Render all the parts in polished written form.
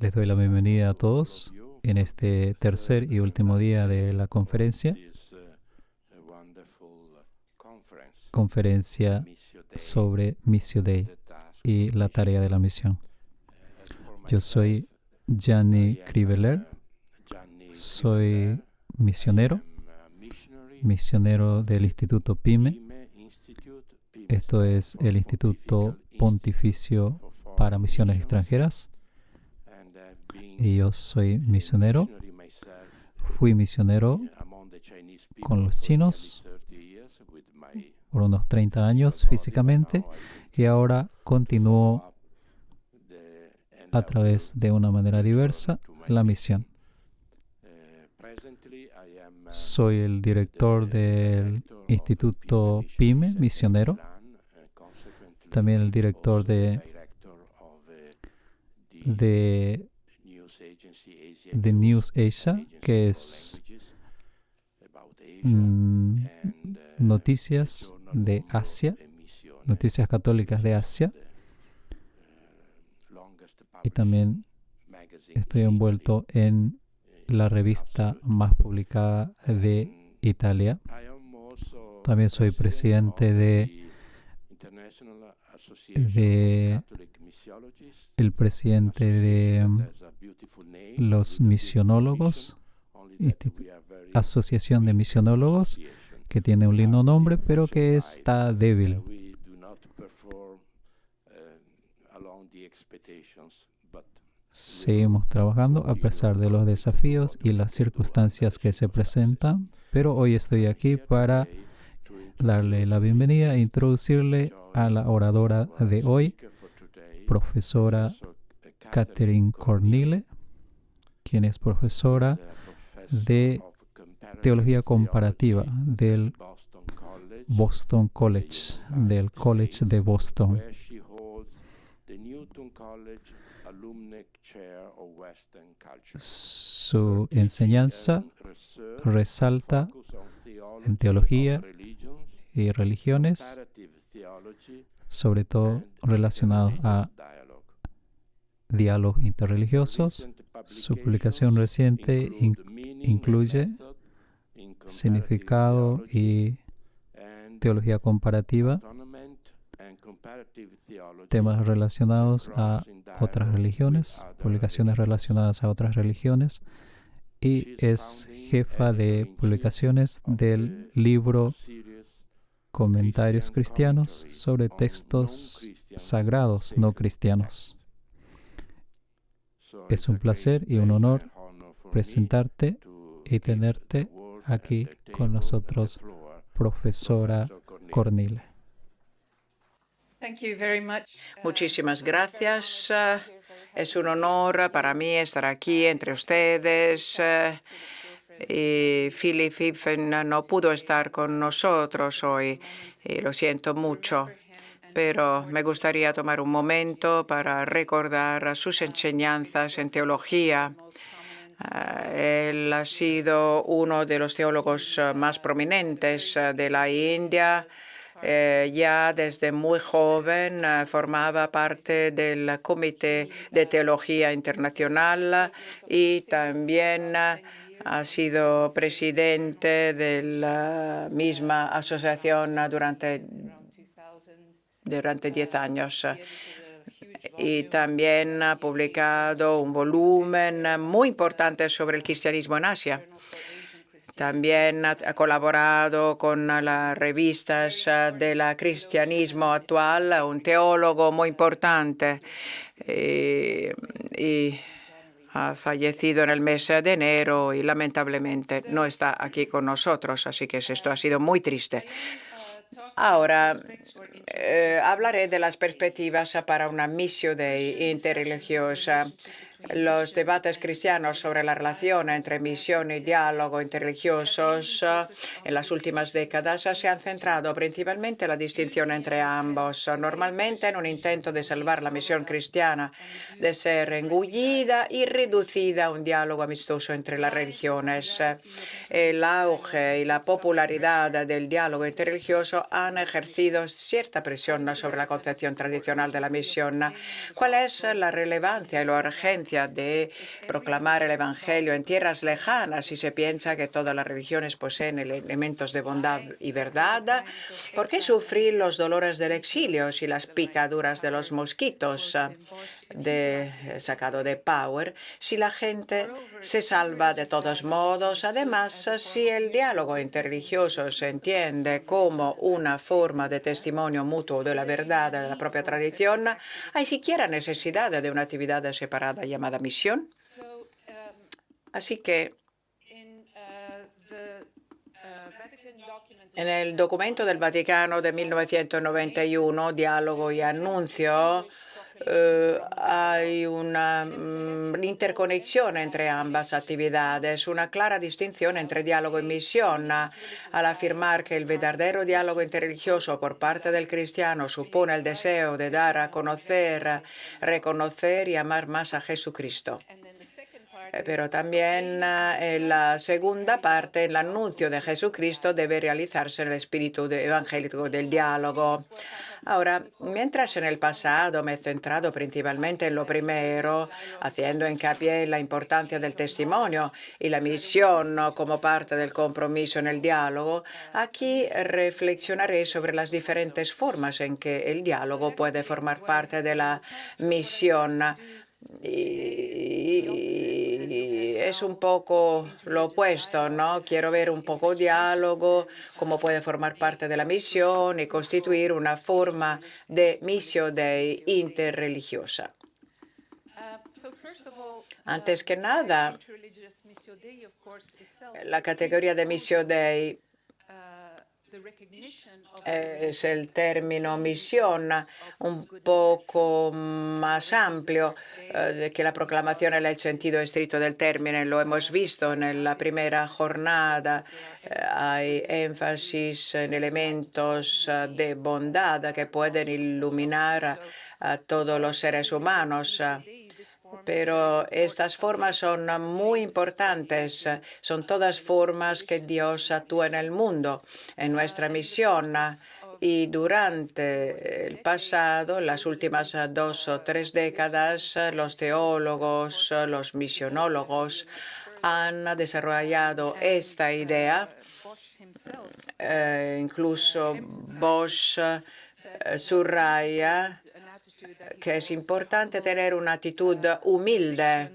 Les doy la bienvenida a todos en este tercer y último día de la conferencia sobre Missio Dei y la tarea de la misión. Yo soy Gianni Kriveler, soy misionero del Instituto PYME. Esto es el Instituto Pontificio para Misiones Extranjeras. Y yo soy misionero. Fui misionero con los chinos por unos 30 años físicamente y ahora continúo a través de una manera diversa la misión. Soy el director del Instituto PYME, misionero. También el director de News Asia, que es noticias de Asia, noticias católicas de Asia. Y también estoy envuelto en la revista más publicada de Italia. También soy presidente el presidente de los misionólogos, Asociación de Misionólogos, que tiene un lindo nombre, pero que está débil. Seguimos trabajando a pesar de los desafíos y las circunstancias que se presentan, pero hoy estoy aquí para darle la bienvenida e introducirle a la oradora de hoy, profesora Catherine Cornille, quien es profesora de Teología Comparativa del Boston College, del College de Boston. Su enseñanza resalta en teología y religiones, sobre todo relacionados a diálogos interreligiosos. Su publicación reciente incluye significado y teología comparativa, temas relacionados a otras religiones, publicaciones relacionadas a otras religiones, y es jefa de publicaciones del libro Comentarios Cristianos sobre textos sagrados no cristianos. Es un placer y un honor presentarte y tenerte aquí con nosotros, profesora Cornille. Muchísimas gracias. Es un honor para mí estar aquí entre ustedes. Y Philip Phippen no pudo estar con nosotros hoy, y lo siento mucho. Pero me gustaría tomar un momento para recordar sus enseñanzas en teología. Él ha sido uno de los teólogos más prominentes de la India. Ya desde muy joven formaba parte del Comité de Teología Internacional y también ha sido presidente de la misma asociación durante 10 años. Y también ha publicado un volumen muy importante sobre el cristianismo en Asia. También ha colaborado con las revistas del cristianismo actual, un teólogo muy importante. Y ha fallecido en el mes de enero y lamentablemente no está aquí con nosotros, así que esto ha sido muy triste. Ahora hablaré de las perspectivas para una missio Dei interreligiosa. Los debates cristianos sobre la relación entre misión y diálogo interreligiosos en las últimas décadas se han centrado principalmente en la distinción entre ambos, normalmente en un intento de salvar la misión cristiana de ser engullida y reducida a un diálogo amistoso entre las religiones. El auge y la popularidad del diálogo interreligioso han ejercido cierta presión sobre la concepción tradicional de la misión. ¿Cuál es la relevancia y la urgencia importancia de proclamar el Evangelio en tierras lejanas y se piensa que todas las religiones poseen elementos de bondad y verdad, ¿por qué sufrir los dolores del exilio si las picaduras de los mosquitos sacado de Power, si la gente se salva de todos modos? Además, si el diálogo interreligioso se entiende como una forma de testimonio mutuo de la verdad de la propia tradición, ¿hay siquiera necesidad de una actividad separada llamada misión? Así que en el documento del Vaticano de 1991, Diálogo y Anuncio, hay una interconexión entre ambas actividades, una clara distinción entre diálogo y misión, al afirmar que el verdadero diálogo interreligioso por parte del cristiano supone el deseo de dar a conocer, reconocer y amar más a Jesucristo. Pero también en la segunda parte, el anuncio de Jesucristo debe realizarse en el espíritu evangélico del diálogo. Ahora, mientras en el pasado me he centrado principalmente en lo primero, haciendo hincapié en la importancia del testimonio y la misión como parte del compromiso en el diálogo, aquí reflexionaré sobre las diferentes formas en que el diálogo puede formar parte de la misión. Y es un poco lo opuesto, ¿no? Quiero ver un poco diálogo, cómo puede formar parte de la misión y constituir una forma de missio Dei interreligiosa. Antes que nada, la categoría de missio Dei es el término misión un poco más amplio que la proclamación en el sentido estricto del término. Lo hemos visto en la primera jornada. Hay énfasis en elementos de bondad que pueden iluminar a todos los seres humanos. Pero estas formas son muy importantes. Son todas formas que Dios actúa en el mundo, en nuestra misión. Y durante el pasado, las últimas 2 o 3 décadas, los teólogos, los misionólogos han desarrollado esta idea. Incluso Bosch subraya que es importante tener una actitud humilde,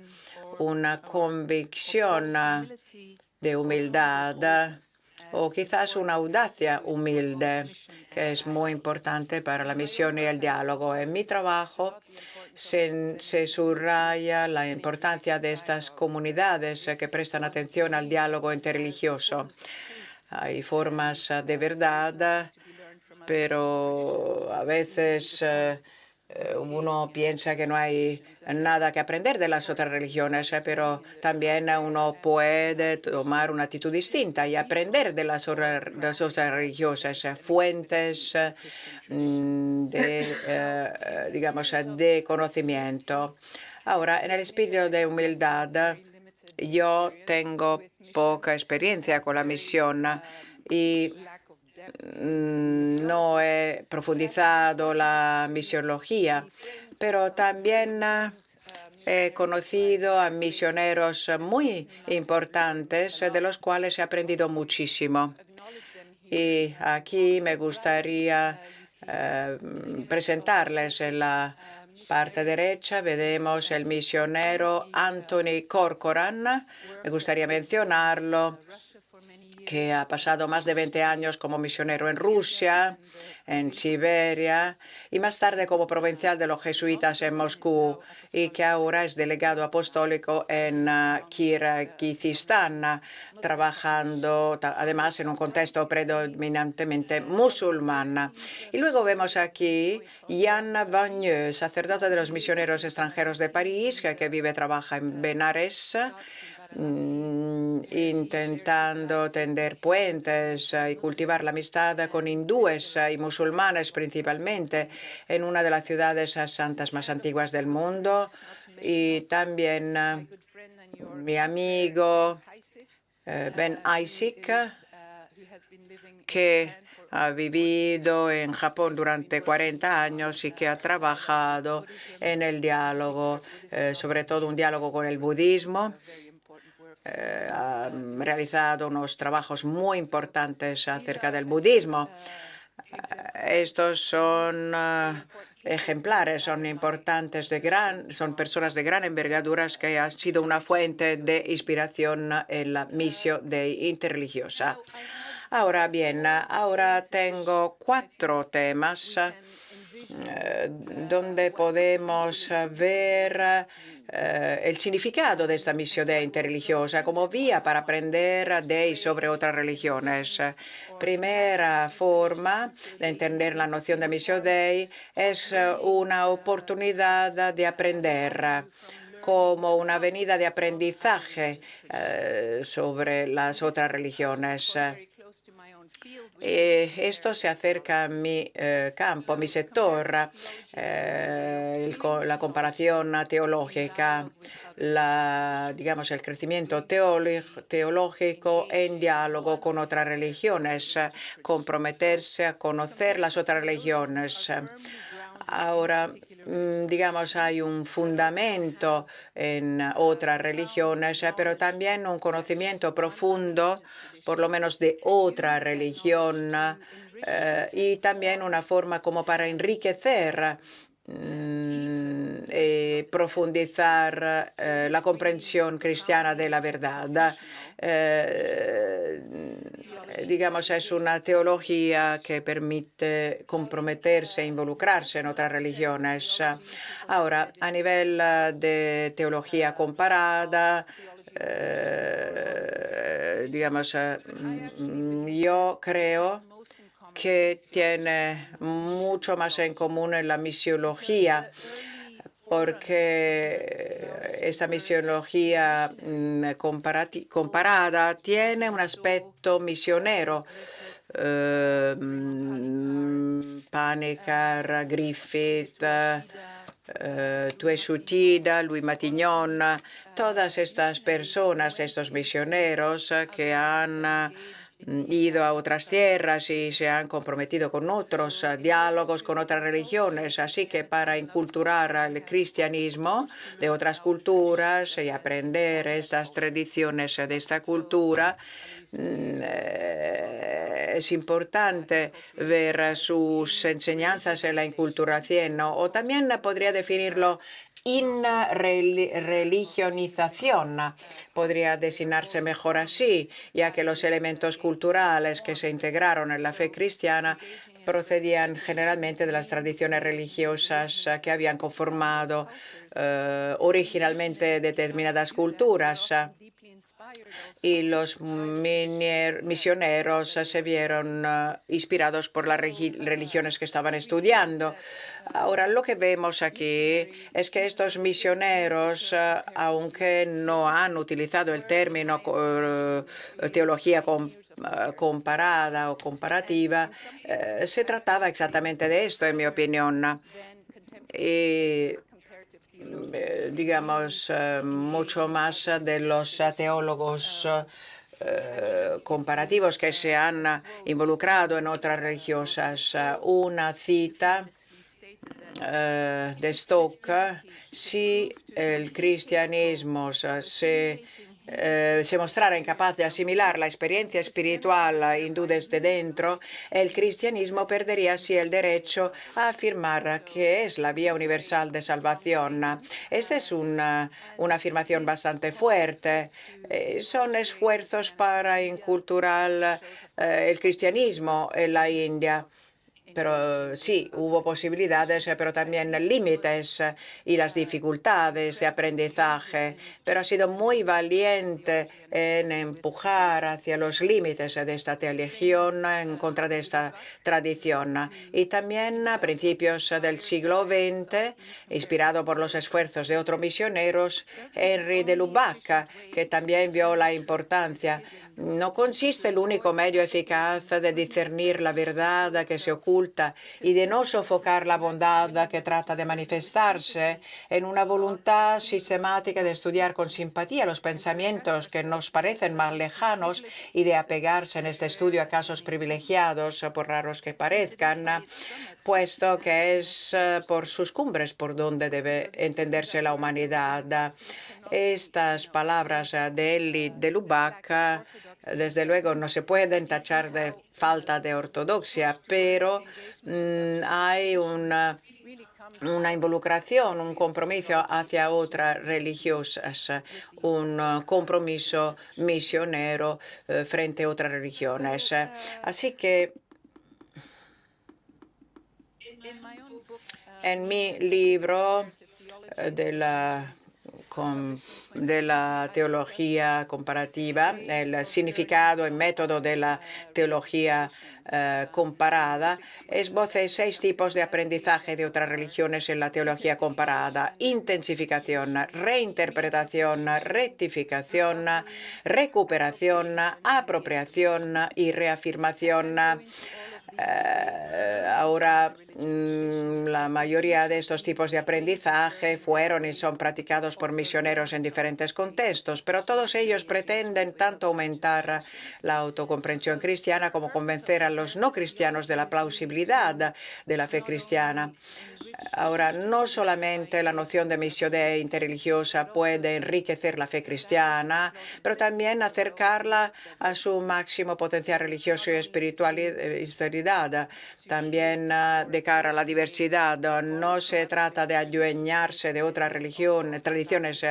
una convicción de humildad o quizás una audacia humilde, que es muy importante para la misión y el diálogo. En mi trabajo se subraya la importancia de estas comunidades que prestan atención al diálogo interreligioso. Hay formas de verdad, pero a veces uno piensa que no hay nada que aprender de las otras religiones, pero también uno puede tomar una actitud distinta y aprender de las otras religiosas, fuentes de conocimiento. Ahora, en el espíritu de humildad, yo tengo poca experiencia con la misión y no he profundizado la misiología, pero también he conocido a misioneros muy importantes de los cuales he aprendido muchísimo. Y aquí me gustaría presentarles en la parte derecha. Veremos el misionero Anthony Corcoran. Me gustaría mencionarlo, que ha pasado más de 20 años como misionero en Rusia, en Siberia y más tarde como provincial de los jesuitas en Moscú, y que ahora es delegado apostólico en Kirguistán, trabajando además en un contexto predominantemente musulmán. Y luego vemos aquí Jan Vagneux, sacerdote de los misioneros extranjeros de París, que vive y trabaja en Benares, intentando tender puentes y cultivar la amistad con hindúes y musulmanes principalmente en una de las ciudades santas más antiguas del mundo. Y también mi amigo Ben Isaac, que ha vivido en Japón durante 40 años y que ha trabajado en el diálogo, sobre todo un diálogo con el budismo. Ha realizado unos trabajos muy importantes acerca del budismo. Estos son ejemplares, son importantes, son personas de gran envergadura que han sido una fuente de inspiración en la misión de interreligiosa. Ahora bien, ahora tengo 4 temas donde podemos ver el significado de esta misión de interreligiosa como vía para aprender de y sobre otras religiones. Primera forma de entender la noción de misión Dei es una oportunidad de aprender como una avenida de aprendizaje sobre las otras religiones. Esto se acerca a mi campo, a mi sector, la comparación teológica, digamos, el crecimiento teológico en diálogo con otras religiones, comprometerse a conocer las otras religiones. Ahora, digamos, hay un fundamento en otras religiones, pero también un conocimiento profundo, por lo menos de otra religión, y también una forma como para enriquecer profundizar la comprensión cristiana de la verdad. Digamos, es una teología que permite comprometerse e involucrarse en otras religiones. Ahora, a nivel de teología comparada, digamos, yo creo que tiene mucho más en común en la misiología, porque esta misiología comparada tiene un aspecto misionero. Panikkar, Griffith, Tuesutida, Louis Matignon, todas estas personas, estos misioneros que han ido a otras tierras y se han comprometido con otros diálogos con otras religiones. Así que para inculturar el cristianismo de otras culturas y aprender estas tradiciones de esta cultura, es importante ver sus enseñanzas en la inculturación, ¿no? O también podría definirlo religionización, podría designarse mejor así, ya que los elementos culturales que se integraron en la fe cristiana procedían generalmente de las tradiciones religiosas que habían conformado originalmente determinadas culturas. Y los misioneros se vieron inspirados por las religiones que estaban estudiando. Ahora, lo que vemos aquí es que estos misioneros, aunque no han utilizado el término teología comparada o comparativa, se trataba exactamente de esto, en mi opinión. Y, digamos, mucho más de los teólogos comparativos que se han involucrado en otras religiosas. Una cita de Stock: si el cristianismo se mostrara incapaz de asimilar la experiencia espiritual hindú desde dentro, el cristianismo perdería así el derecho a afirmar que es la vía universal de salvación. Esta es una afirmación bastante fuerte. Son esfuerzos para inculturar el cristianismo en la India. Pero sí, hubo posibilidades, pero también límites y las dificultades de aprendizaje. Pero ha sido muy valiente en empujar hacia los límites de esta religión en contra de esta tradición. Y también a principios del siglo XX, inspirado por los esfuerzos de otros misioneros, Henry de Lubac, que también vio la importancia no consiste el único medio eficaz de discernir la verdad que se oculta y de no sofocar la bondad que trata de manifestarse en una voluntad sistemática de estudiar con simpatía los pensamientos que nos parecen más lejanos y de apegarse en este estudio a casos privilegiados, por raros que parezcan, puesto que es por sus cumbres por donde debe entenderse la humanidad. Estas palabras de Élie de Lubac, desde luego, no se pueden tachar de falta de ortodoxia, pero hay una involucración, un compromiso hacia otras religiosas, un compromiso misionero frente a otras religiones. Así que en mi libro de la teología comparativa, el significado y método de la teología comparada, esbocé 6 tipos de aprendizaje de otras religiones en la teología comparada: intensificación, reinterpretación, rectificación, recuperación, apropiación y reafirmación. Ahora, la mayoría de estos tipos de aprendizaje fueron y son practicados por misioneros en diferentes contextos, pero todos ellos pretenden tanto aumentar la autocomprensión cristiana como convencer a los no cristianos de la plausibilidad de la fe cristiana. Ahora, no solamente la noción de misión interreligiosa puede enriquecer la fe cristiana, pero también acercarla a su máximo potencial religioso y espiritualidad. También de cara a la diversidad, no se trata de adueñarse de otras tradiciones,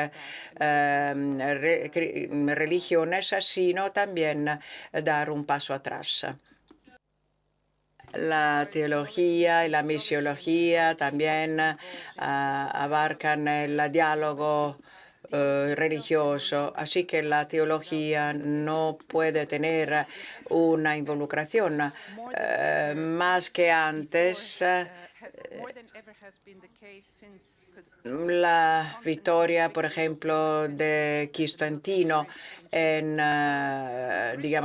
religiones, sino también dar un paso atrás. La teología y la misiología también abarcan el diálogo religioso. Así que la teología no puede tener una involucración más que antes. La victoria, por ejemplo, de Constantino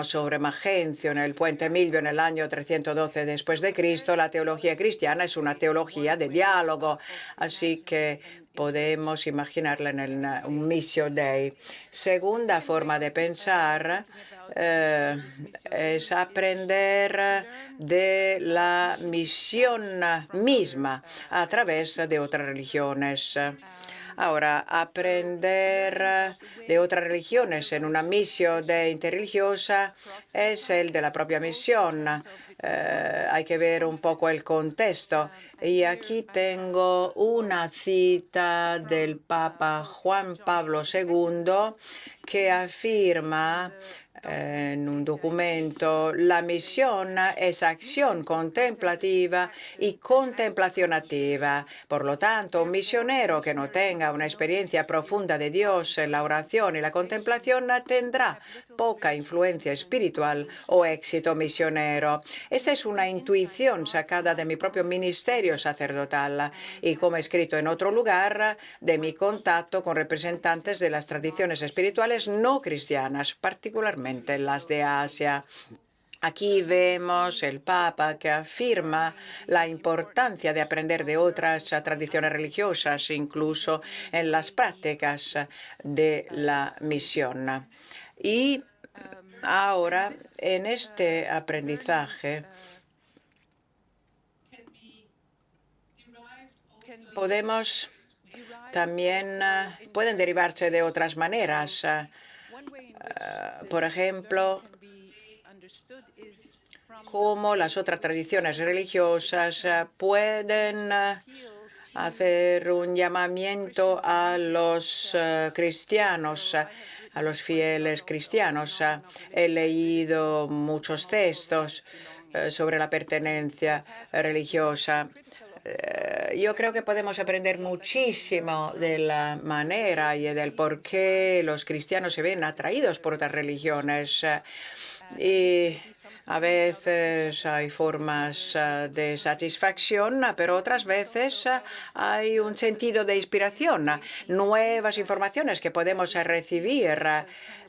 sobre Magencio, en el puente Milvio, en el año 312 después de Cristo. La teología cristiana es una teología de diálogo, así que podemos imaginarla en un Missio Dei. Segunda forma de pensar es aprender de la misión misma a través de otras religiones. Ahora, aprender de otras religiones en una misión interreligiosa es el de la propia misión. Hay que ver un poco el contexto. Y aquí tengo una cita del Papa Juan Pablo II que afirma en un documento: la misión es acción contemplativa y contemplación activa. Por lo tanto, un misionero que no tenga una experiencia profunda de Dios en la oración y la contemplación tendrá poca influencia espiritual o éxito misionero. Esta es una intuición sacada de mi propio ministerio sacerdotal y, como he escrito en otro lugar, de mi contacto con representantes de las tradiciones espirituales no cristianas, particularmente las de Asia. Aquí vemos el Papa que afirma la importancia de aprender de otras tradiciones religiosas, incluso en las prácticas de la misión. Y ahora, en este aprendizaje, pueden derivarse de otras maneras. Por ejemplo, cómo las otras tradiciones religiosas pueden hacer un llamamiento a los cristianos, a los fieles cristianos. He leído muchos textos sobre la pertenencia religiosa. Yo creo que podemos aprender muchísimo de la manera y del por qué los cristianos se ven atraídos por otras religiones. Y A veces hay formas de satisfacción, pero otras veces hay un sentido de inspiración, nuevas informaciones que podemos recibir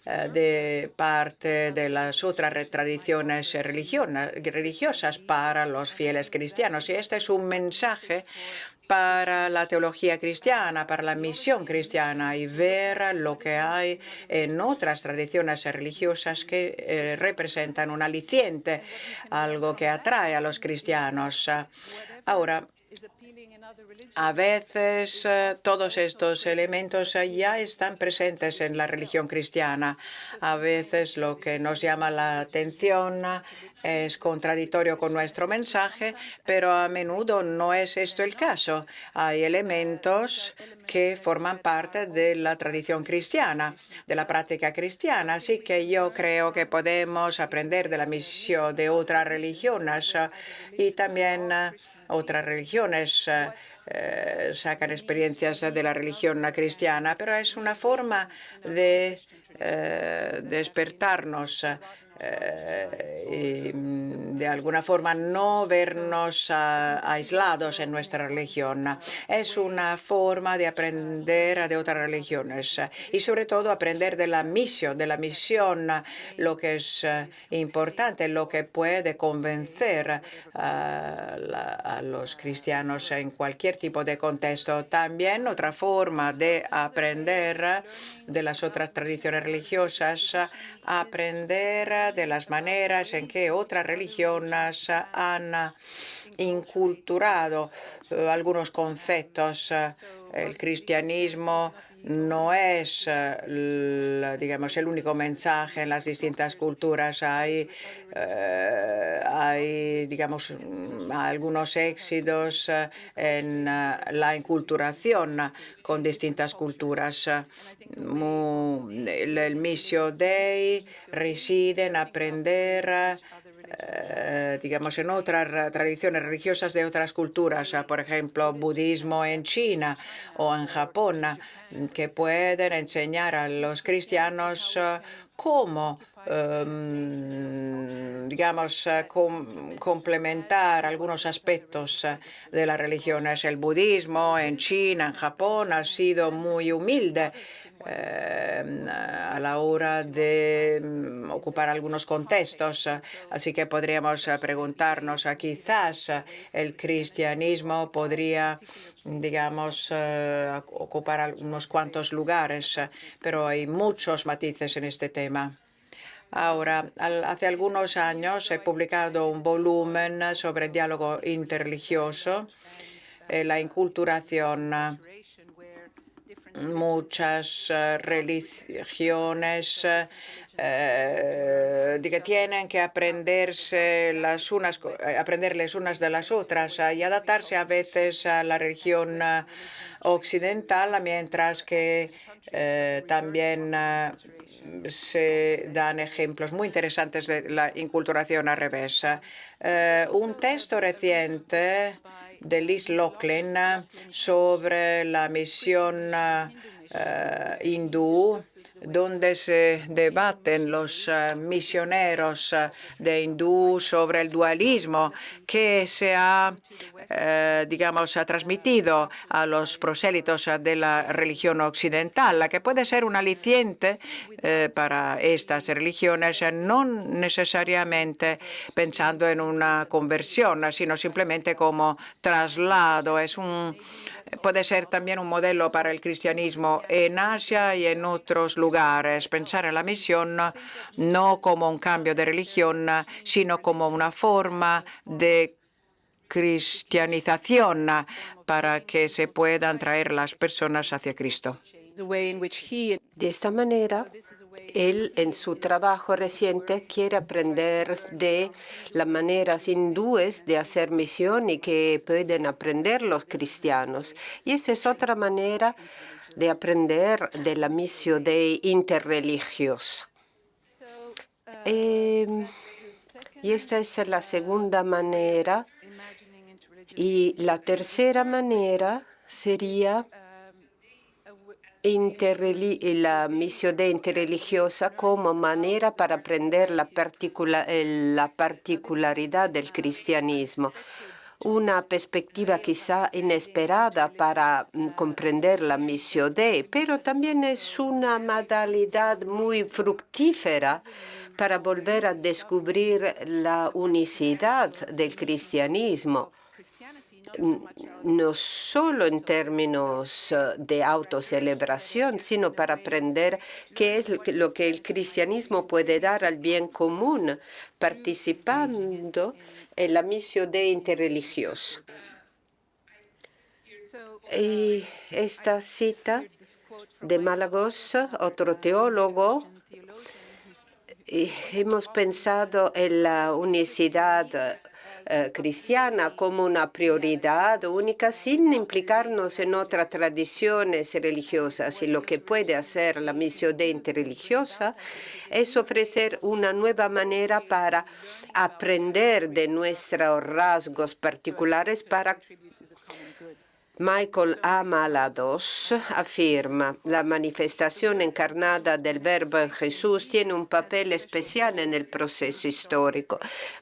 de parte de las otras tradiciones religiosas para los fieles cristianos. Y este es un mensaje para la teología cristiana, para la misión cristiana, y ver lo que hay en otras tradiciones religiosas que representan un aliciente, algo que atrae a los cristianos. Ahora, a veces todos estos elementos ya están presentes en la religión cristiana. A veces lo que nos llama la atención es contradictorio con nuestro mensaje, pero a menudo no es esto el caso. Hay elementos que forman parte de la tradición cristiana, de la práctica cristiana. Así que yo creo que podemos aprender de la misión de otras religiones y también otras religiones sacan experiencias de la religión cristiana, pero es una forma de despertarnos y de alguna forma no vernos aislados en nuestra religión. Es una forma de aprender de otras religiones y sobre todo aprender de la misión, lo que es importante, lo que puede convencer a los cristianos en cualquier tipo de contexto. También otra forma de aprender de las otras tradiciones religiosas, aprender de las maneras en que otras religiones han inculturado algunos conceptos. El cristianismo no es, digamos, el único mensaje en las distintas culturas. Hay, digamos, algunos éxitos en la enculturación con distintas culturas. El Missio Dei reside en aprender digamos, en otras tradiciones religiosas de otras culturas, por ejemplo, budismo en China o en Japón, que pueden enseñar a los cristianos cómo digamos, complementar algunos aspectos de las religiones. El budismo en China, en Japón, ha sido muy humilde a la hora de ocupar algunos contextos. Así que podríamos preguntarnos, quizás el cristianismo podría, digamos, ocupar unos cuantos lugares, pero hay muchos matices en este tema. Ahora, hace algunos años he publicado un volumen sobre diálogo interreligioso, la inculturación. Muchas religiones que tienen que aprenderles unas de las otras y adaptarse a veces a la religión occidental, mientras que también se dan ejemplos muy interesantes de la inculturación al revés. Un texto reciente de Liz Locklin sobre la misión hindú, donde se debaten los misioneros de hindú sobre el dualismo que se ha, digamos, transmitido a los prosélitos de la religión occidental, que puede ser un aliciente para estas religiones, no necesariamente pensando en una conversión, sino simplemente como traslado. Puede ser también un modelo para el cristianismo en Asia y en otros lugares. Pensar en la misión no como un cambio de religión, sino como una forma de cristianización para que se puedan traer las personas hacia Cristo. De esta manera, él en su trabajo reciente quiere aprender de las maneras hindúes de hacer misión y que pueden aprender los cristianos. Y esa es otra manera de aprender de la misión de interreligiosa. Y esta es la segunda manera. Y la tercera manera sería la misión de interreligiosa como manera para aprender la particularidad del cristianismo. Una perspectiva quizá inesperada para comprender la misión de, pero también es una modalidad muy fructífera para volver a descubrir la unicidad del cristianismo, no solo en términos de autocelebración, sino para aprender qué es lo que el cristianismo puede dar al bien común, participando en la misión de interreligiosa. Y esta cita de Malagos, otro teólogo, hemos pensado en la unicidad cristiana como una prioridad única sin implicarnos en otras tradiciones religiosas. Y lo que puede hacer la misión de interreligiosa es ofrecer una nueva manera para aprender de nuestros rasgos particulares para Michael A. Malados afirma, la manifestación encarnada del Verbo en Jesús tiene un papel especial en el proceso histórico,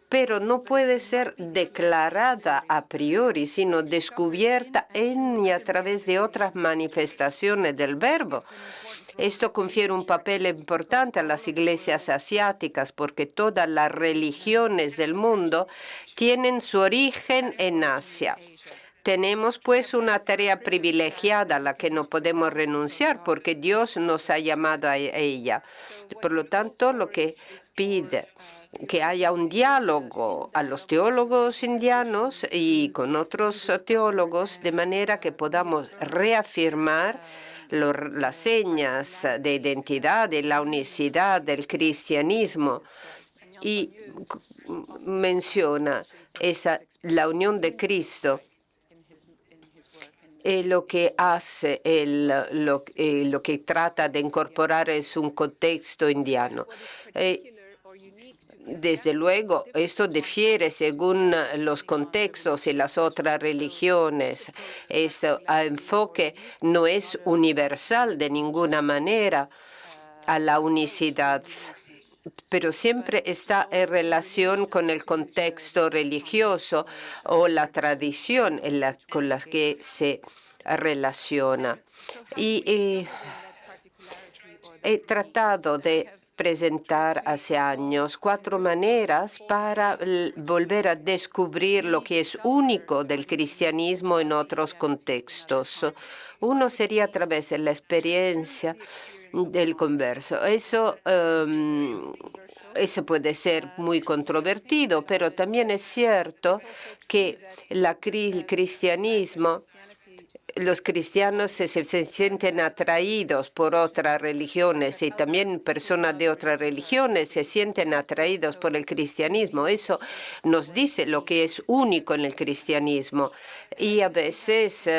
pero no puede ser declarada a priori, sino descubierta en y a través de otras manifestaciones del Verbo. Esto confiere un papel importante a las iglesias asiáticas porque todas las religiones del mundo tienen su origen en Asia. Tenemos pues una tarea privilegiada a la que no podemos renunciar porque Dios nos ha llamado a ella. Por lo tanto, lo que pide que haya un diálogo a los teólogos indianos y con otros teólogos de manera que podamos reafirmar las señas de identidad y la unicidad del cristianismo. Y menciona la unión de Cristo. Lo que hace, lo que trata de incorporar es un contexto indiano. Desde luego, esto difiere según los contextos y las otras religiones. Este enfoque no es universal de ninguna manera a la unicidad, pero siempre está en relación con el contexto religioso o la tradición con la que se relaciona. Y he tratado de presentar hace años 4 maneras para volver a descubrir lo que es único del cristianismo en otros contextos. Uno sería a través de la experiencia del converso. Eso puede ser muy controvertido, pero también es cierto que el cristianismo, los cristianos se sienten atraídos por otras religiones y también personas de otras religiones se sienten atraídos por el cristianismo. Eso nos dice lo que es único en el cristianismo. Y a veces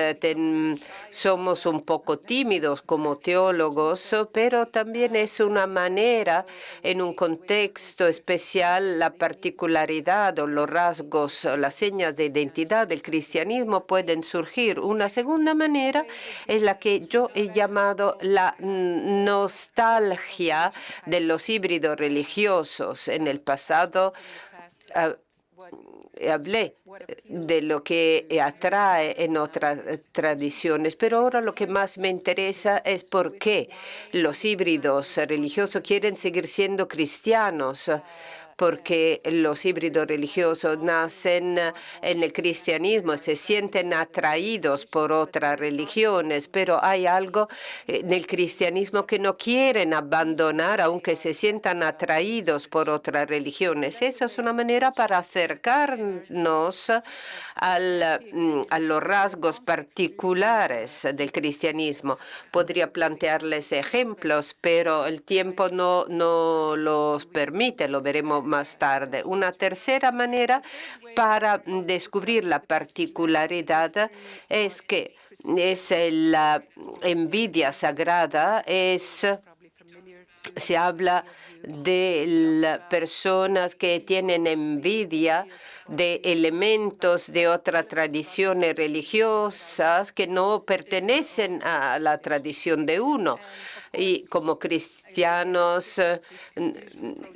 somos un poco tímidos como teólogos, pero también es una manera, en un contexto especial, la particularidad o los rasgos, las señas de identidad del cristianismo pueden surgir. Una segunda manera es la que yo he llamado la nostalgia de los híbridos religiosos. En el pasado hablé de lo que atrae en otras tradiciones, pero ahora lo que más me interesa es por qué los híbridos religiosos quieren seguir siendo cristianos. Porque los híbridos religiosos nacen en el cristianismo, se sienten atraídos por otras religiones, pero hay algo en el cristianismo que no quieren abandonar, aunque se sientan atraídos por otras religiones. Esa es una manera para acercarnos a los rasgos particulares del cristianismo. Podría plantearles ejemplos, pero el tiempo no los permite, lo veremos más tarde. Una tercera manera para descubrir la particularidad es que la envidia sagrada se habla de personas que tienen envidia de elementos de otras tradiciones religiosas que no pertenecen a la tradición de uno. Y como cristianos,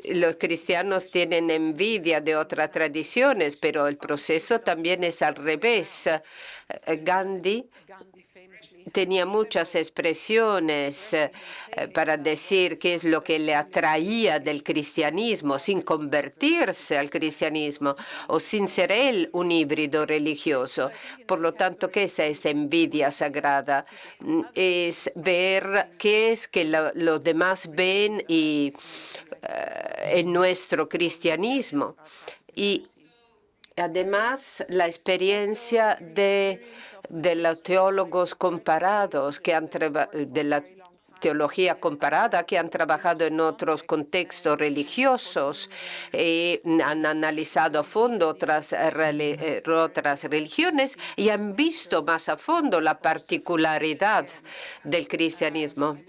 los cristianos tienen envidia de otras tradiciones, pero el proceso también es al revés. Gandhi tenía muchas expresiones para decir qué es lo que le atraía del cristianismo, sin convertirse al cristianismo o sin ser él un híbrido religioso. Por lo tanto, ¿qué es esa envidia sagrada? Es ver qué es que los demás ven en nuestro cristianismo. Y además, la experiencia de los teólogos comparados, de la teología comparada, que han trabajado en otros contextos religiosos, han analizado a fondo otras religiones y han visto más a fondo la particularidad del cristianismo.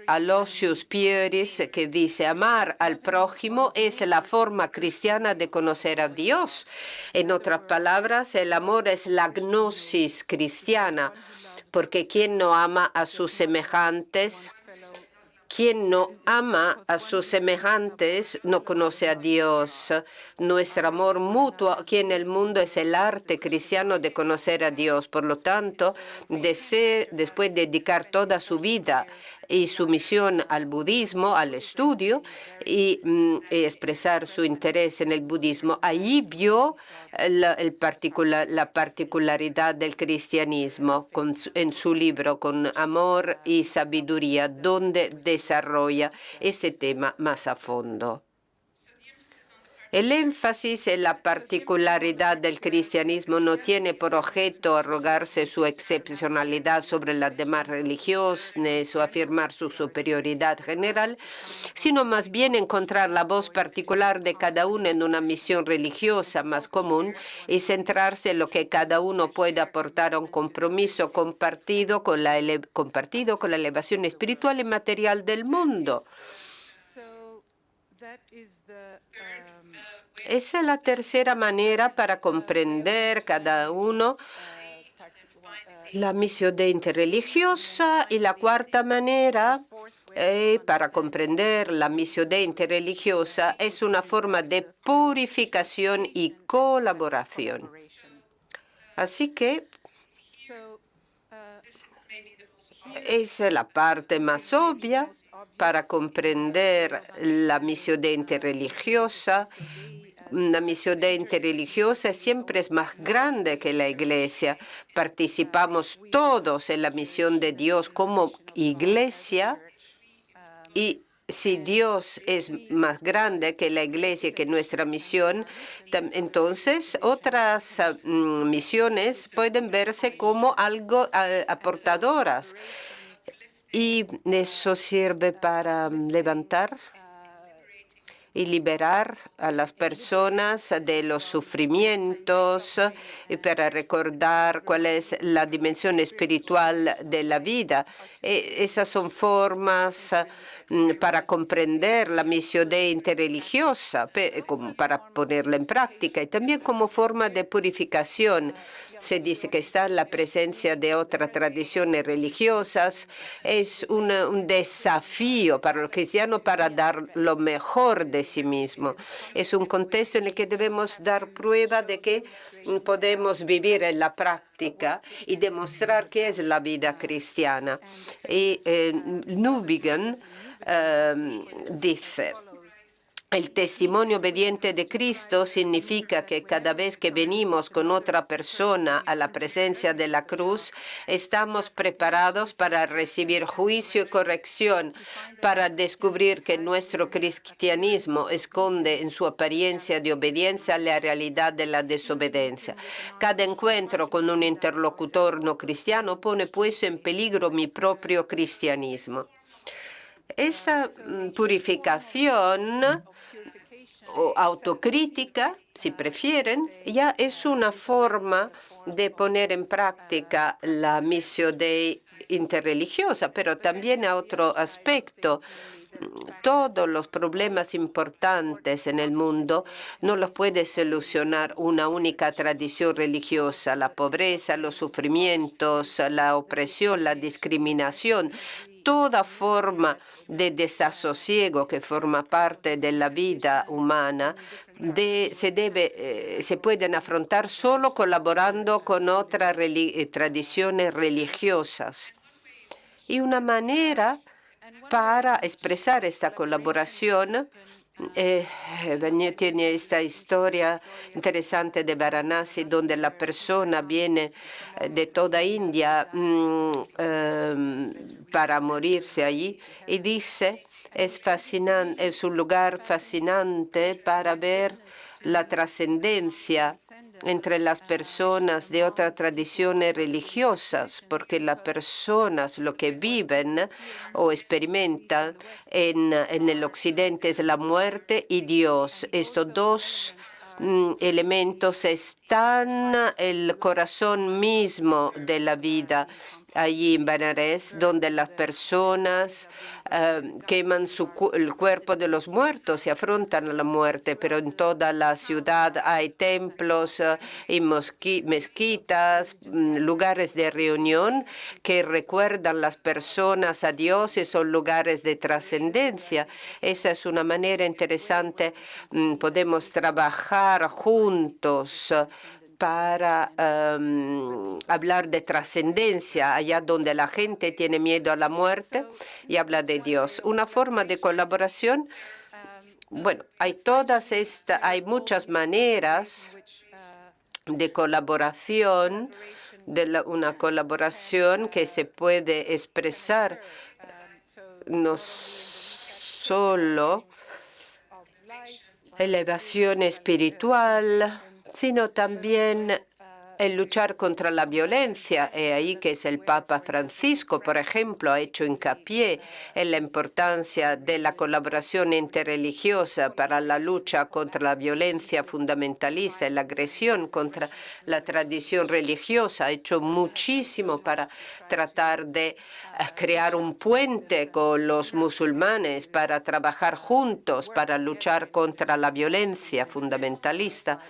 Aloysius Pieris, que dice: amar al prójimo es la forma cristiana de conocer a Dios. En otras palabras, el amor es la gnosis cristiana, porque quien no ama a sus semejantes, quien no ama a sus semejantes no conoce a Dios. Nuestro amor mutuo aquí en el mundo es el arte cristiano de conocer a Dios. Por lo tanto, después de dedicar toda su vida y su misión al budismo, al estudio, y expresar su interés en el budismo, ahí vio la particularidad del cristianismo en su libro Con amor y sabiduría, donde desarrolla ese tema más a fondo. El énfasis en la particularidad del cristianismo no tiene por objeto arrogarse su excepcionalidad sobre las demás religiones o afirmar su superioridad general, sino más bien encontrar la voz particular de cada uno en una misión religiosa más común y centrarse en lo que cada uno puede aportar a un compromiso compartido con la elevación espiritual y material del mundo. Esa es la tercera manera para comprender cada uno la misión interreligiosa, y la cuarta manera para comprender la misión interreligiosa es una forma de purificación y colaboración. Así que esa es la parte más obvia para comprender la misión interreligiosa. Una misión interreligiosa siempre es más grande que la Iglesia. Participamos todos en la misión de Dios como Iglesia, y si Dios es más grande que la Iglesia, que nuestra misión, entonces otras misiones pueden verse como algo aportadoras. Y eso sirve para levantar y liberar a las personas de los sufrimientos, y para recordar cuál es la dimensión espiritual de la vida. Esas son formas para comprender la misión interreligiosa, para ponerla en práctica, y también como forma de purificación. Se dice que está en la presencia de otras tradiciones religiosas. Es un desafío para los cristianos para dar lo mejor de sí mismo. Es un contexto en el que debemos dar prueba de que podemos vivir en la práctica y demostrar qué es la vida cristiana. Y Newbigin dice: el testimonio obediente de Cristo significa que cada vez que venimos con otra persona a la presencia de la cruz, estamos preparados para recibir juicio y corrección, para descubrir que nuestro cristianismo esconde en su apariencia de obediencia la realidad de la desobediencia. Cada encuentro con un interlocutor no cristiano pone pues en peligro mi propio cristianismo. Esta purificación o autocrítica, si prefieren, ya es una forma de poner en práctica la misión interreligiosa, pero también a otro aspecto. todos los problemas importantes en el mundo no los puede solucionar una única tradición religiosa. La pobreza, los sufrimientos, la opresión, la discriminación, toda forma de desasosiego que forma parte de la vida humana se pueden afrontar solo colaborando con otras tradiciones religiosas. Y una manera para expresar esta colaboración, tiene esta historia interesante de Varanasi, donde la persona viene de toda India para morirse allí, y dice, es fascinante, es un lugar fascinante para ver la trascendencia entre las personas de otras tradiciones religiosas, porque las personas lo que viven o experimentan en el occidente es la muerte y Dios. Estos dos elementos están en el corazón mismo de la vida. Allí en Benares, donde las personas queman el cuerpo de los muertos y afrontan la muerte, pero en toda la ciudad hay templos y mezquitas, lugares de reunión que recuerdan las personas a Dios y son lugares de trascendencia. Esa es una manera interesante. Podemos trabajar juntos para hablar de trascendencia, allá donde la gente tiene miedo a la muerte y habla de Dios. Una forma de colaboración, bueno, hay muchas maneras de colaboración, una colaboración que se puede expresar no solo elevación espiritual, sino también el luchar contra la violencia. Ahí que es el Papa Francisco, por ejemplo, ha hecho hincapié en la importancia de la colaboración interreligiosa para la lucha contra la violencia fundamentalista y la agresión contra la tradición religiosa. Ha hecho muchísimo para tratar de crear un puente con los musulmanes, para trabajar juntos, para luchar contra la violencia fundamentalista.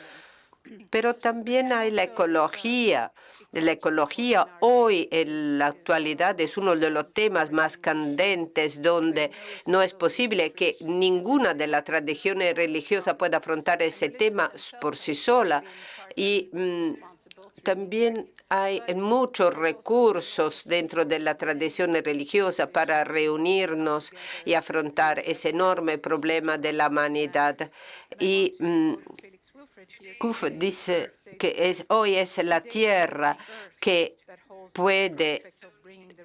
Pero también hay la ecología. La ecología hoy en la actualidad es uno de los temas más candentes, donde no es posible que ninguna de las tradiciones religiosas pueda afrontar ese tema por sí sola. Y también hay muchos recursos dentro de la tradición religiosa para reunirnos y afrontar ese enorme problema de la humanidad. Y Kuf dice que hoy es la tierra que puede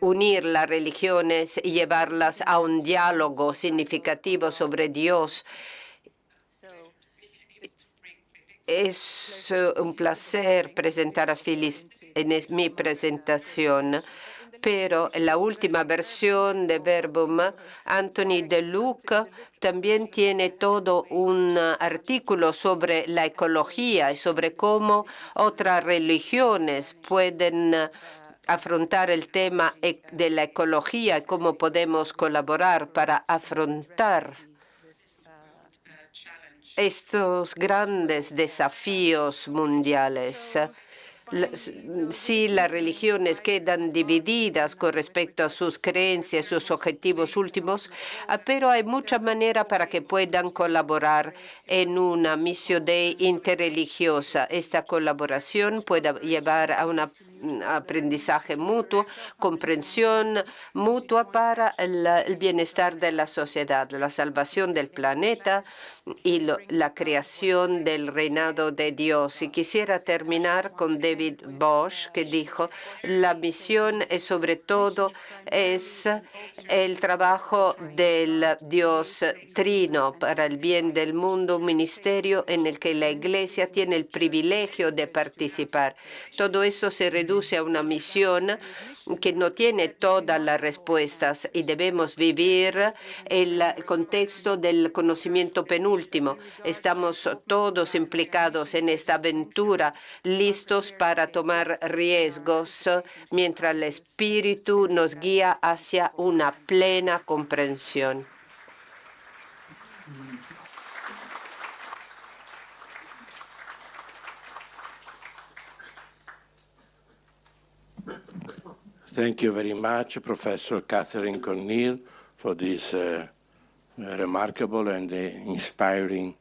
unir las religiones y llevarlas a un diálogo significativo sobre Dios. Es un placer presentar a Phyllis en mi presentación. Pero en la última versión de Verbum, Anthony de Luc también tiene todo un artículo sobre la ecología y sobre cómo otras religiones pueden afrontar el tema de la ecología y cómo podemos colaborar para afrontar estos grandes desafíos mundiales. Si las religiones quedan divididas con respecto a sus creencias, sus objetivos últimos, pero hay muchas maneras para que puedan colaborar en una misión interreligiosa. Esta colaboración puede llevar a un aprendizaje mutuo, comprensión mutua para el bienestar de la sociedad, la salvación del planeta y la creación del reinado de Dios. Y quisiera terminar con David Bosch, que dijo, la misión es sobre todo el trabajo del Dios Trino para el bien del mundo, un ministerio en el que la Iglesia tiene el privilegio de participar. Todo eso se reduce a una misión que no tiene todas las respuestas y debemos vivir el contexto del conocimiento penúltimo. Estamos todos implicados en esta aventura, listos para tomar riesgos, mientras el Espíritu nos guía hacia una plena comprensión. Thank you very much, Professor Catherine Cornell, for this remarkable and inspiring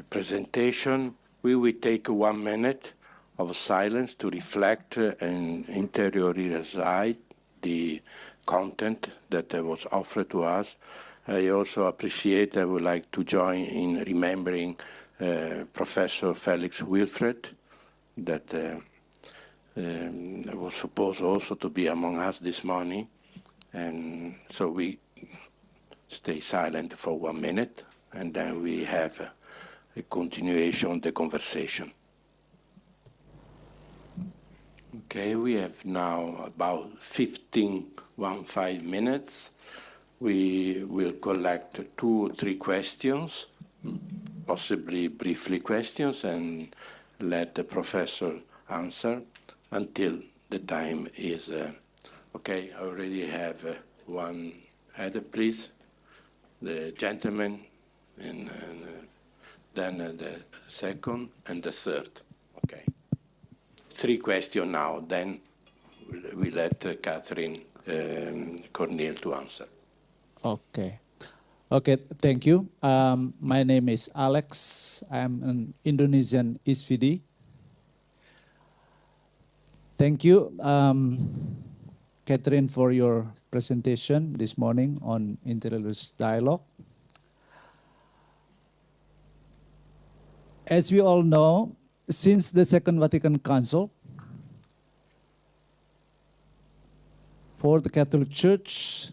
presentation. We will take 1 minute of silence to reflect and interiorize the content that was offered to us. I also appreciate, I would like to join in remembering Professor Felix Wilfred, that was supposed also to be among us this morning. And so we stay silent for 1 minute, and then we have a continuation of the conversation. Okay, we have now about 15 minutes. We will collect 2 or 3 questions, possibly briefly questions, and let the professor answer until the time is okay. I already have one header, please. The gentleman, and then the second and the third. Okay. 3 questions now, then we let Catherine Cornell to answer. Okay. Okay, thank you. My name is Alex. I'm an Indonesian SVD. Thank you, Catherine, for your presentation this morning on interreligious dialogue. As we all know, since the Second Vatican Council, for the Catholic Church,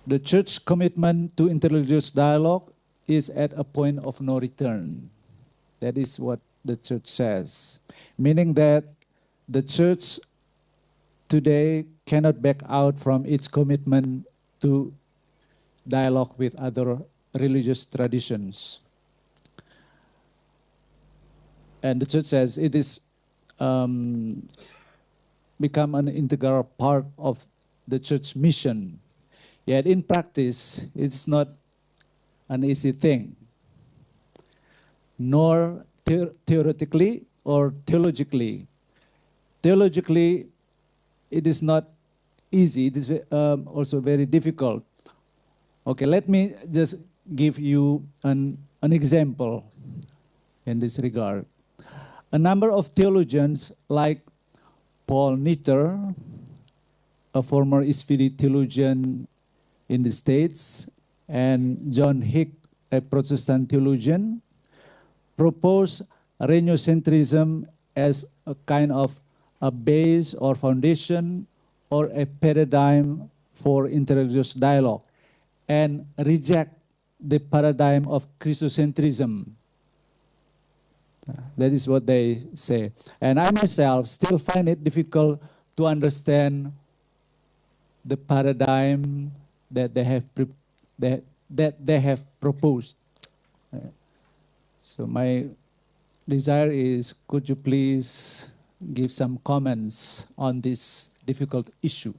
the Church commitment to interreligious dialogue is at a point of no return. That is what the Church says, meaning that the Church today cannot back out from its commitment to dialogue with other religious traditions. And the Church says it is become an integral part of the Church mission. Yet in practice, it's not an easy thing, nor theoretically or theologically. Theologically, it is not easy. It is also very difficult. Okay, let me just give you an example in this regard. A number of theologians like Paul Nitter, a former SVD theologian in the States, and John Hick, a Protestant theologian, propose renocentrism as a kind of a base or foundation or a paradigm for interreligious dialogue, and reject the paradigm of Christocentrism. That is what they say. And I myself still find it difficult to understand the paradigm that they have proposed. So my desire is, could you please give some comments on this difficult issue?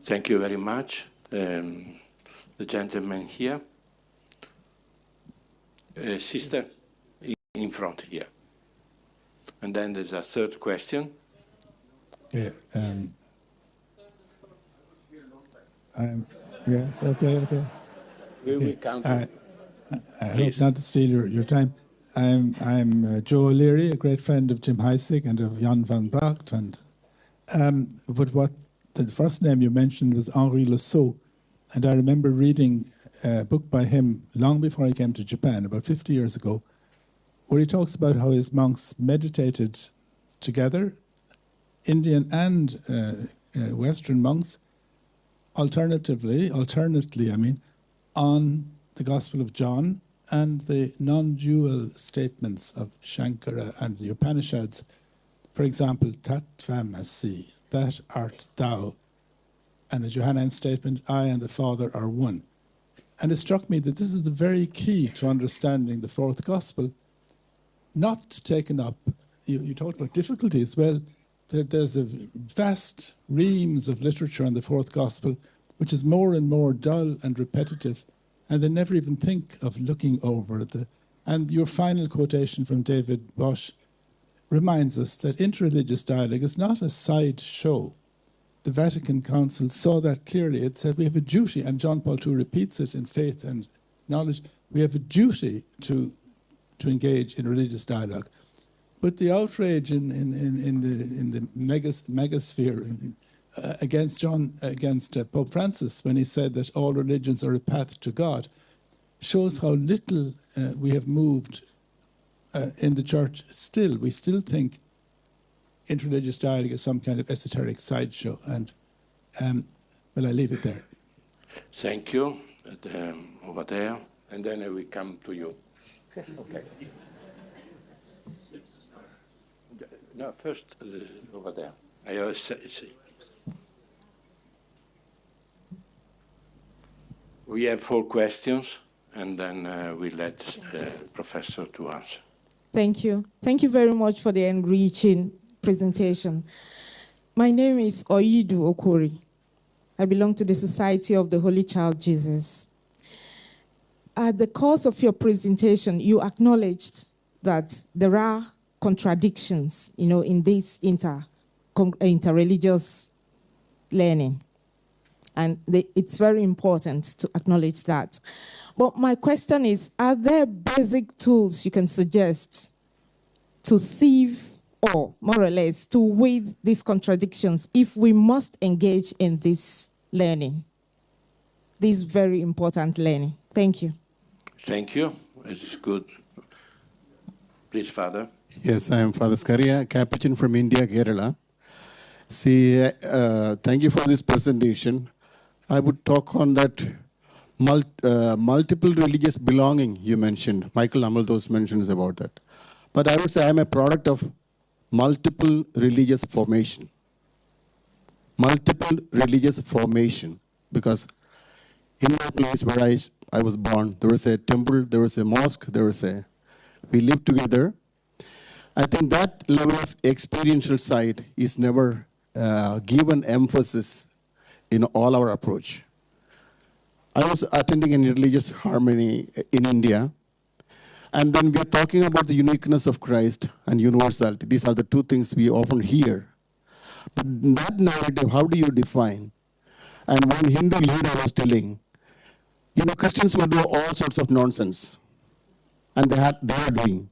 Thank you very much. The gentleman here. Sister in front here. And then there's a third question. Yeah, yes, okay. We will count. I hope not to steal your time. I'm Joe O'Leary, a great friend of Jim Heisig and of Jan van Bracht. But what the first name you mentioned was Henri Le Sceau. And I remember reading a book by him long before he came to Japan, about 50 years ago, where he talks about how his monks meditated together, Indian and Western monks, alternately, on the Gospel of John and the non-dual statements of Shankara and the Upanishads. For example, Tattvamasi, that art thou. And the Johannine statement, I and the Father are one. And it struck me that this is the very key to understanding the fourth gospel, not taken up. You talked about difficulties. Well, there's a vast reams of literature on the fourth gospel, which is more and more dull and repetitive, and they never even think of looking over the And your final quotation from David Bosch reminds us that interreligious dialogue is not a side show. The Vatican Council saw that clearly. It said we have a duty, and John Paul II repeats it in Faith and Knowledge, we have a duty to engage in religious dialogue. But the outrage in the megasphere against Pope Francis, when he said that all religions are a path to God, shows how little we have moved in the church still. We still think interreligious dialogue is some kind of esoteric sideshow. And, well, I leave it there. Thank you. Over there. And then we come to you. Okay. No, first over there. We have 4 questions, and then we let Professor to answer. Thank you. Thank you very much for the enriching presentation. My name is Oyidu Okori. I belong to the Society of the Holy Child Jesus. At the course of your presentation, you acknowledged that there are contradictions, in this interreligious learning. And it's very important to acknowledge that. But my question is, are there basic tools you can suggest to sieve, or more or less, to weigh these contradictions if we must engage in this learning, this very important learning? Thank you. Thank you. This is good. Please, Father. Yes, I am Father Skaria, Capuchin from India, Kerala. See, thank you for this presentation. I would talk on that multiple religious belonging you mentioned. Michael Amaldos mentions about that. But I would say I'm a product of multiple religious formation. Multiple religious formation. Because in my place where I was born, there was a temple, there was a mosque, we lived together. I think that level of experiential side is never given emphasis in all our approach. I was attending a religious harmony in India, and then we are talking about the uniqueness of Christ and universality. These are the 2 things we often hear. But that narrative, how do you define? And one Hindu leader was telling, Christians will do all sorts of nonsense, and they are doing.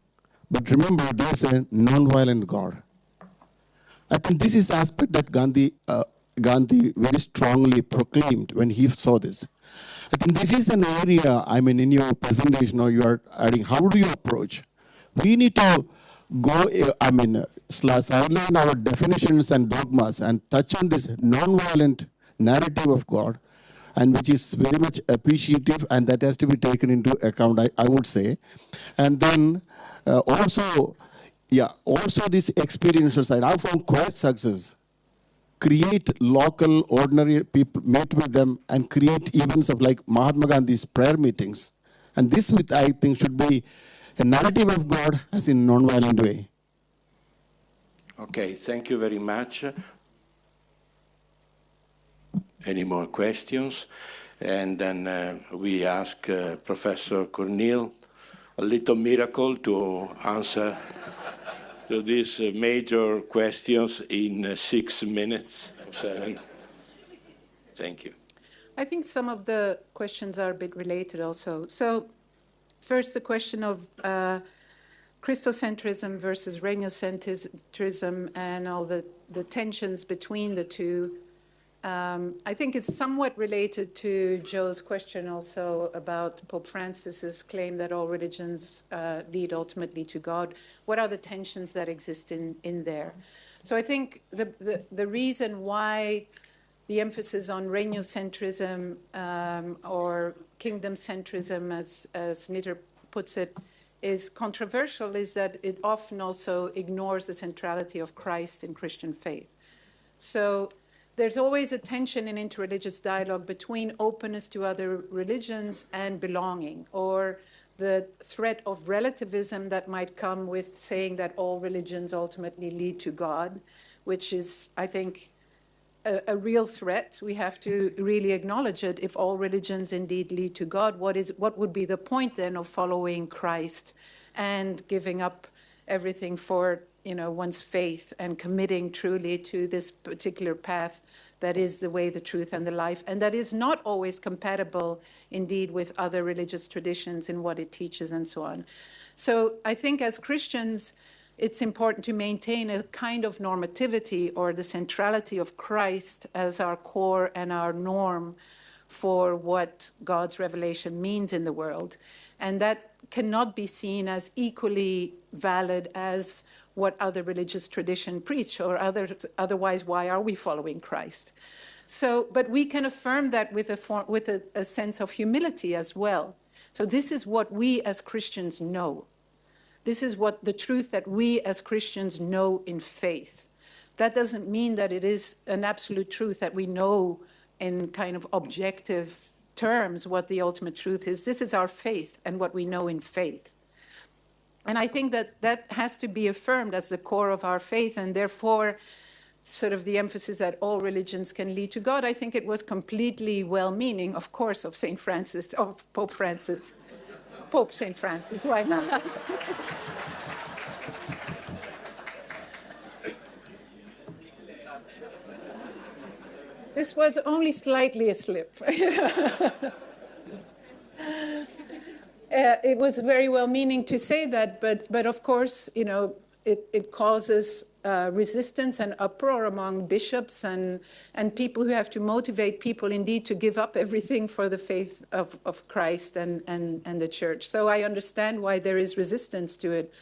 But remember, there's a non-violent God. I think this is the aspect that Gandhi very strongly proclaimed when he saw this. I think this is an area, in your presentation, or you are adding, how do you approach? We need to go, sideline our definitions and dogmas and touch on this non-violent narrative of God, and which is very much appreciative, and that has to be taken into account, I would say. And then also this experiential side, I found quite success. Create local, ordinary people, meet with them, and create events of like Mahatma Gandhi's prayer meetings. And this, I think, should be a narrative of God as in non-violent way. Okay, thank you very much. Any more questions? And then we ask Professor Cornil a little miracle to answer to these major questions in 6 minutes or 7. Thank you. I think some of the questions are a bit related also. So first, the question of Christocentrism versus Regnocentrism and all the tensions between the two. I think it's somewhat related to Joe's question also about Pope Francis's claim that all religions lead ultimately to God. What are the tensions that exist in there? So I think the reason why the emphasis on Regnocentrism or kingdom centrism, as Nitter puts it, is controversial is that it often also ignores the centrality of Christ in Christian faith. So there's always a tension in interreligious dialogue between openness to other religions and belonging, or the threat of relativism that might come with saying that all religions ultimately lead to God, which is, I think, a real threat. We have to really acknowledge it. If all religions indeed lead to God, what would be the point then of following Christ and giving up everything for one's faith and committing truly to this particular path that is the way, the truth, and the life, and that is not always compatible indeed with other religious traditions in what it teaches and so on. So I think as Christians, it's important to maintain a kind of normativity or the centrality of Christ as our core and our norm for what God's revelation means in the world. And that cannot be seen as equally valid as what other religious tradition preach, or otherwise, why are we following Christ? So, but we can affirm that with a sense of humility as well. So this is what we as Christians know. This is what the truth that we as Christians know in faith. That doesn't mean that it is an absolute truth that we know in kind of objective terms what the ultimate truth is. This is our faith and what we know in faith. And I think that that has to be affirmed as the core of our faith, and therefore sort of the emphasis that all religions can lead to God. I think it was completely well-meaning, of course, of St. Francis, of Pope Francis. Pope St. Francis, why not? This was only slightly a slip. It was very well-meaning to say that, but of course, it causes resistance and uproar among bishops and people who have to motivate people indeed to give up everything for the faith of Christ and the church. So I understand why there is resistance to it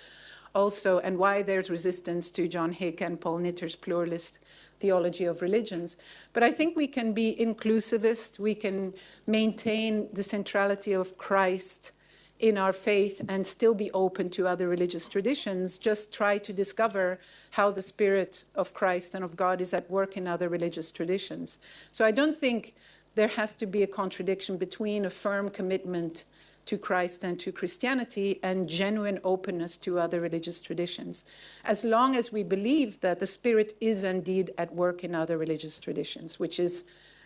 also, and why there's resistance to John Hick and Paul Nitter's pluralist theology of religions. But I think we can be inclusivist, we can maintain the centrality of Christ in our faith and still be open to other religious traditions, just try to discover how the Spirit of Christ and of God is at work in other religious traditions. So I don't think there has to be a contradiction between a firm commitment to Christ and to Christianity and genuine openness to other religious traditions, as long as we believe that the Spirit is indeed at work in other religious traditions, which is,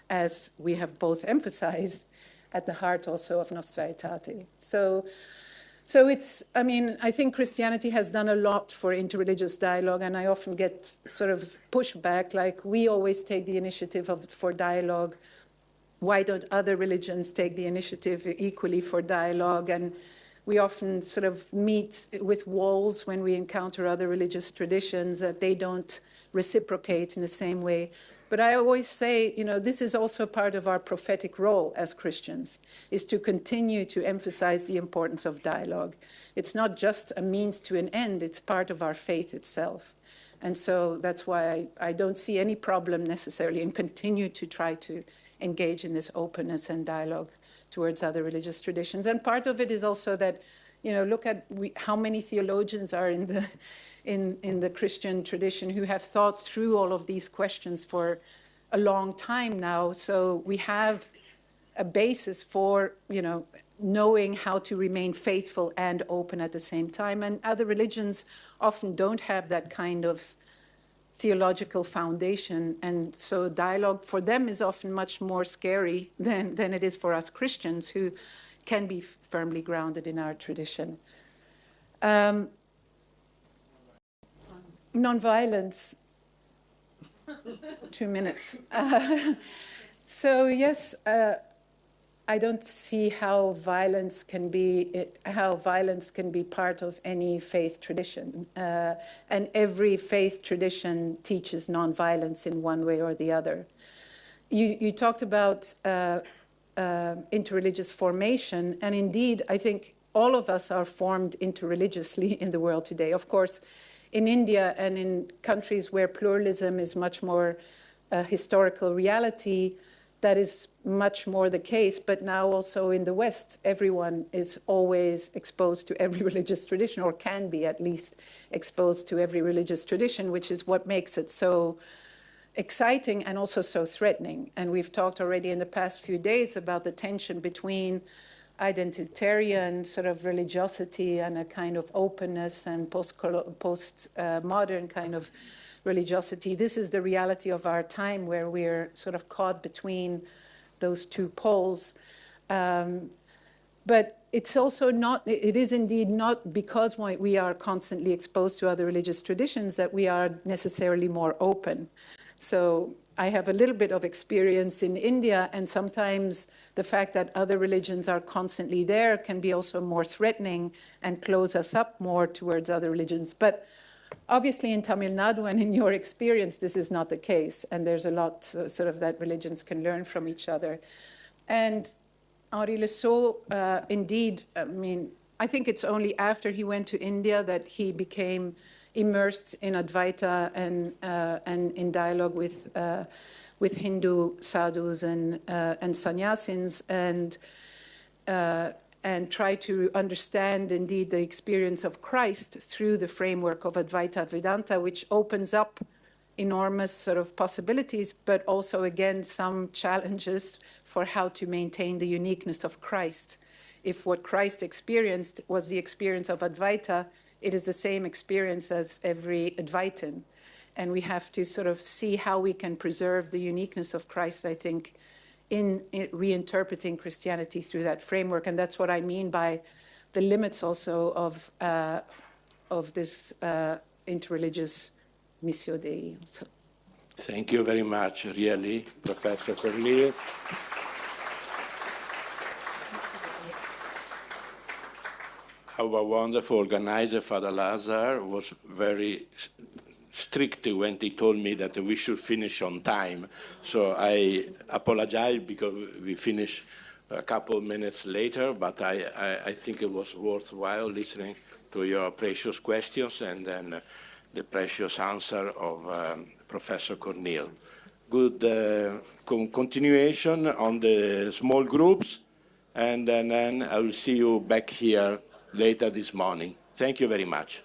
as we have both emphasized, at the heart also of Nostra Aetate. So it's, I think Christianity has done a lot for interreligious dialogue, and I often get sort of pushback, like we always take the initiative for dialogue. Why don't other religions take the initiative equally for dialogue? And we often sort of meet with walls when we encounter other religious traditions, that they don't reciprocate in the same way. But I always say, this is also part of our prophetic role as Christians, is to continue to emphasize the importance of dialogue. It's not just a means to an end, it's part of our faith itself. And so that's why I don't see any problem necessarily in continue to try to engage in this openness and dialogue towards other religious traditions. And part of it is also that, look at how many theologians are in the Christian tradition who have thought through all of these questions for a long time now. So we have a basis for, knowing how to remain faithful and open at the same time. And other religions often don't have that kind of theological foundation. And so dialogue for them is often much more scary than it is for us Christians, who can be firmly grounded in our tradition. Nonviolence. 2 minutes. So yes, I don't see how violence can be part of any faith tradition, and every faith tradition teaches nonviolence in one way or the other. You talked about interreligious formation, and indeed, I think all of us are formed interreligiously in the world today. Of course, in India and in countries where pluralism is much more a historical reality, that is much more the case, but now also in the West, everyone is always exposed to every religious tradition, or can be at least exposed to every religious tradition, which is what makes it so exciting and also so threatening. And we've talked already in the past few days about the tension between identitarian sort of religiosity and a kind of openness and post-modern kind of religiosity. This is the reality of our time, where we're sort of caught between those two poles. But it's also not, it is indeed not because we are constantly exposed to other religious traditions that we are necessarily more open. So I have a little bit of experience in India, and sometimes the fact that other religions are constantly there can be also more threatening and close us up more towards other religions. But obviously in Tamil Nadu and in your experience, this is not the case. And there's a lot sort of that religions can learn from each other. And Henri Le Sceau, indeed, I mean, I think it's only after he went to India that he became immersed in Advaita and in dialogue with Hindu sadhus and sannyasins, and try to understand indeed the experience of Christ through the framework of Advaita Vedanta, which opens up enormous sort of possibilities, but also again some challenges for how to maintain the uniqueness of Christ. If what Christ experienced was the experience of Advaita, it is the same experience as every Advaitin. And we have to sort of see how we can preserve the uniqueness of Christ, I think, in reinterpreting Christianity through that framework. And that's what I mean by the limits also of this interreligious Missio Dei. So. Thank you very much, really, Professor Cornelius. Our wonderful organizer, Father Lazar, was very strict when he told me that we should finish on time. So I apologize because we finished a couple minutes later, but I think it was worthwhile listening to your precious questions and then the precious answer of Professor Cornil. Good continuation on the small groups, and then I will see you back here later this morning. Thank you very much.